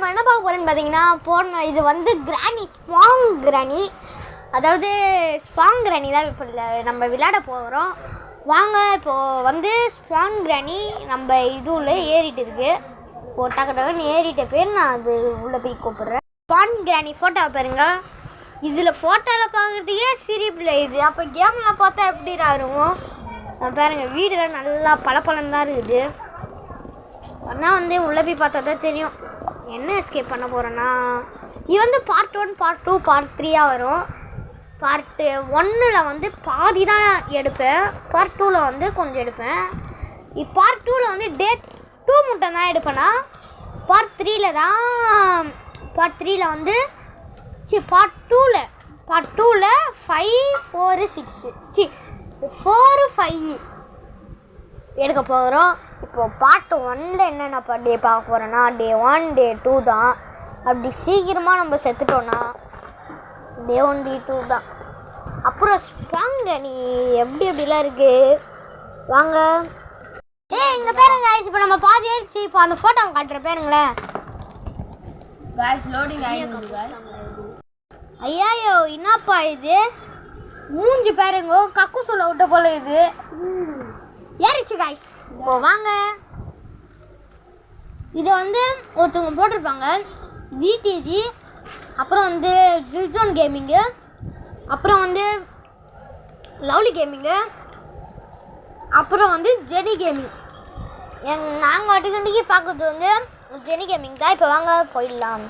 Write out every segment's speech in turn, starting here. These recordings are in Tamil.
நம்ம என்ன பார்க்க போகிறோன்னு பார்த்தீங்கன்னா இது வந்து கிராணி ஸ்பாங் கிராணி, அதாவது ஸ்பாங் கிராணி தான் இப்போ நம்ம விளையாட போகிறோம். வாங்க இப்போது வந்து ஸ்பாங் கிராணி நம்ம இதுல ஏறிட்டு இருக்கு. இப்போ டக்கு டக்குன்னு ஏறிட்ட பேர் நான் அது உள்ளே போய் கூப்பிட்றேன். ஸ்பாங் கிராணி ஃபோட்டோவை பாருங்க. இதில் ஃபோட்டோவில் பார்க்குறதுக்கே சிரிப்பில் இது, அப்போ கேமில் பார்த்தா எப்படி இருக்கும் பாருங்க. வீடெல்லாம் நல்லா பளபளன்னு தான் இருக்குது. ஆனால் வந்து உள்ளே போய் பார்த்தா தான் தெரியும் என்ன எஸ்கேப் பண்ண போகிறேன்னா. இது வந்து பார்ட் 1, பார்ட் 2, பார்ட் 3 வரும். பார்ட்டு 1 வந்து பாதி தான் எடுப்பேன், பார்ட் 2 வந்து கொஞ்சம் எடுப்பேன். பார்ட் 2 வந்து டே 2 மட்டும் தான் எடுப்பேன்னா. பார்ட் 3 தான் வந்து பார்ட் 2ல் 5, 4, 6 4, 5 எடுக்க போகிறோம். இப்போது பார்ட் 1 என்னென்ன டே பார்க்க போகிறோன்னா டே 1, டே 2 தான். அப்படி சீக்கிரமாக நம்ம செத்துட்டோன்னா டே 1, டே 2 தான். அப்புறம் ஸ்பாங்க நீ எப்படிலாம் இருக்குது வாங்க. இங்கே பேருங்க காய்ஸ், இப்போ நம்ம பாதி ஆயிடுச்சு. இப்போ அந்த ஃபோட்டோ காட்டுற பேருங்களேன் गाइस लोडिंग ஆயிடுது गाइस. ஐயோ என்னப்பா இது, மூஞ்சி பாருங்க கக்கு சொல்ல விட்ட போல இது ஏறிச்சு காய்ஸ். இப்போ வாங்க, இது வந்து ஒருத்தவங்க போட்டிருப்பாங்க விடிஜி, அப்புறம் வந்து ஜில்ஜோன் கேமிங்கு, அப்புறம் வந்து லவ்லி கேமிங்கு, அப்புறம் வந்து ஜெனி கேமிங். நாங்கள் வாட்டிக்கு பார்க்குறது வந்து ஜெனி கேமிங் தான். இப்போ வாங்க போயிடலாம்.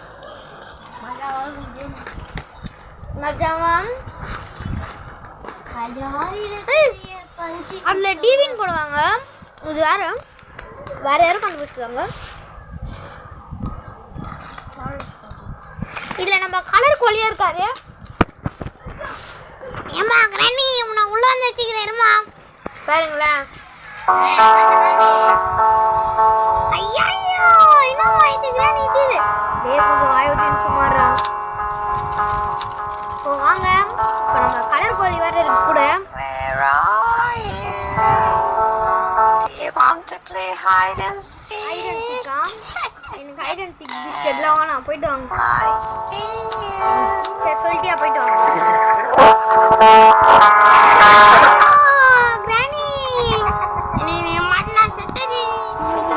அதில் டிவின்னு போடுவாங்க, இது வேறு யாரும் கண்டுபிடிச்சிருவாங்க. இதில் நம்ம கலர் கோழியாக இருக்காரு. ஏம்மா கிராணி உன்னை உள்ள வந்து வச்சுக்கிறேருமா பாருங்களேன். ஐயா என்ன வாய்த்து கிராணி இது கொஞ்சம் வாய் வச்சுன்னு சும்மாறா. இப்போ வாங்க, இப்போ நம்ம கலர் கோழி வேறு இருக்கு கூட. எனக்கு ஹைட் அண்ட் சீக் பிஸ்கெட்லாம் வேணாம், போயிட்டு வாங்க. சரி சொல்லிட்டியா, போயிட்டு வாங்க. கிராணி நீ மாட்டினா செத்தது.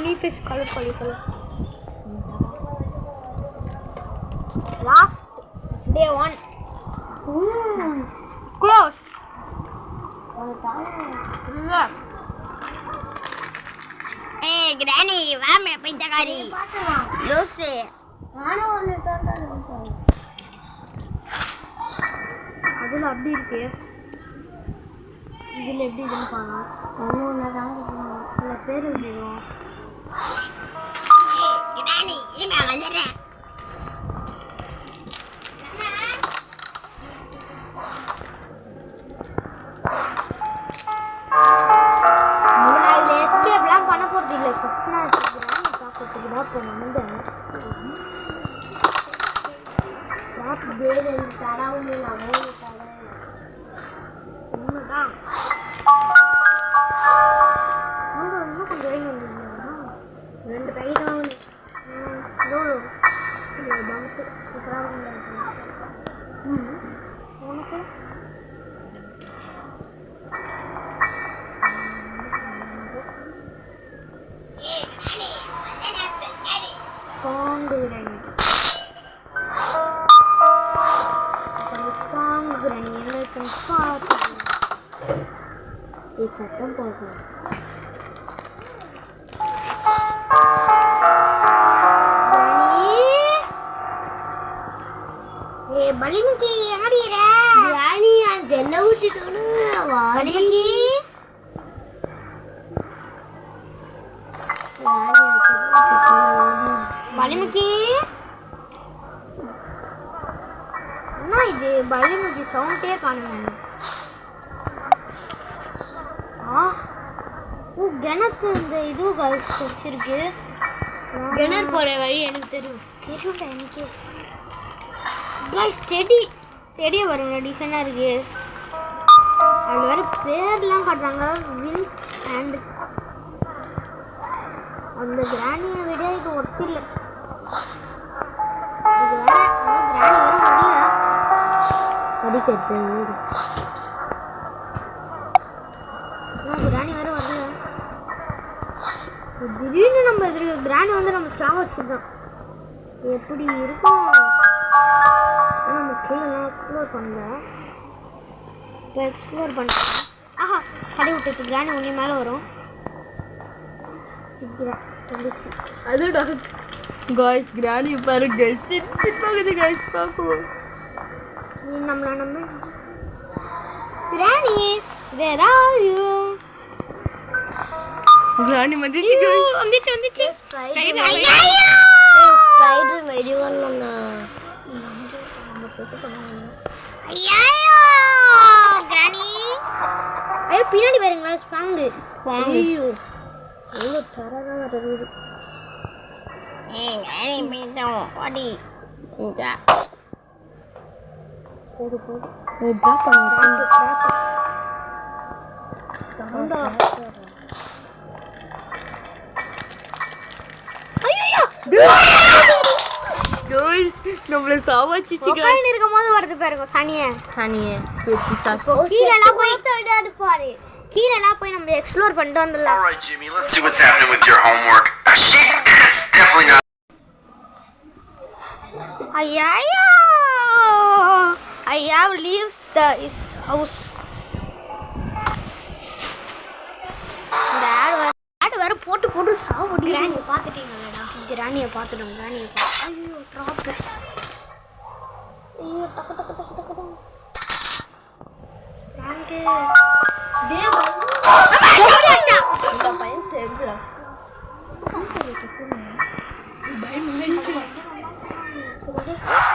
லீஃபஸ் கலர் கோழி லாஸ்ட் டே 1 க்ளோஸ். கிராணி வாமே பைத்தகாரி லூசு. அதில் அப்படி இருக்கு, இதில் எப்படி இதுன்னு பாருங்க. ஒன்று சில பேர் எழுதிடும். கிராணி நான் வந்துடுறேன். ஃபஸ்ட் நான் கிராணி பார்க்கறதுக்கு தான் இப்போ வந்தேன். பார்த்து பேர் தரவுங்க உண்மைதான். இன்னும் கொஞ்சம் வேங்க வந்துருந்தீங்கன்னா 2 கை தான் பங்கு சூப்பராக உனக்கு சத்தம் போகும். பலிமுக்கி எங்கடிற ராணி ஜெல்ல விட்டுட்டோன்னு பலிமுக்கி பலிமுக்கி என்ன இது பலிமுக்கி சவுண்டே காணுங்க. கிணத்து இந்த இது வச்சிருக்கு. கிணறு போகிற வழி எனக்கு தெரியல எனக்கு கைஸ். டெடியே வருங்க, டிசைனாக இருக்குது. அதில் வேறு பேர்லாம் காட்டுறாங்க, வின்ச் அண்ட். அந்த கிராணியை விட இது ஒர்த்து இல்லை. கிராணி வேற வரல. திடீர்னு நம்ம கிராணி வந்து நம்ம ஸ்ட்ராங் வச்சுக்கிட்டோம். எப்படி இருக்கும்? நம்ம கீழெல்லாம் எக்ஸ்ப்ளோர் பண்ணல. இப்போ எக்ஸ்ப்ளோர் பண்ணுறோம். ஆஹா, கடை விட்டுட்டு கிராணி ஒன்றே மேலே வரும். சீக்கிரம் வந்துச்சு. அதுடா guys கிராணி பாருங்க சிரிச்சு பாக்குது guys பாக்குவோம். நீ நம்மள நம்ம கிராணி where are you? கிராணி வந்துச்சு guys. வந்துச்சு ஸ்பைடர் வெடி வரணும்னா நம்ம செட் பண்ணுவோம். ஐயோ கிராணி. ஐயோ பின்னாடி பாருங்களா ஸ்பாங்கு. ஐயோ எவ்வளோ தரதா வருது. கிராணி மீண்டும் ஓடி இந்த போது டிராப் பண்ணுங்க. guys நம்மள சாவச்சிச்சு guys. உட்கார்ந்து இருக்கும்போது வருது பாருங்க சனியே. பிசாசு. கீழலாம் போய் தேடாடு பாரு. கீழலாம் போய் நம்ம எக்ஸ்ப்ளோர் பண்ணிட்டு வந்துடலாம். All right, Jimmy, let's see what's happening with your homework. Shit, that's definitely not. ஐயா I have leaves the his house. இந்த ஆடு வர போட்டு சாவடி. கிராணியை பார்த்துட்டீங்களா? கிராணியை பார்த்துட்டோம். ஐயோ ட்ராப். ஐயோ டக்கு ஸ்ப்ராங்கு டே இந்த பையன் தெரியுதா? What's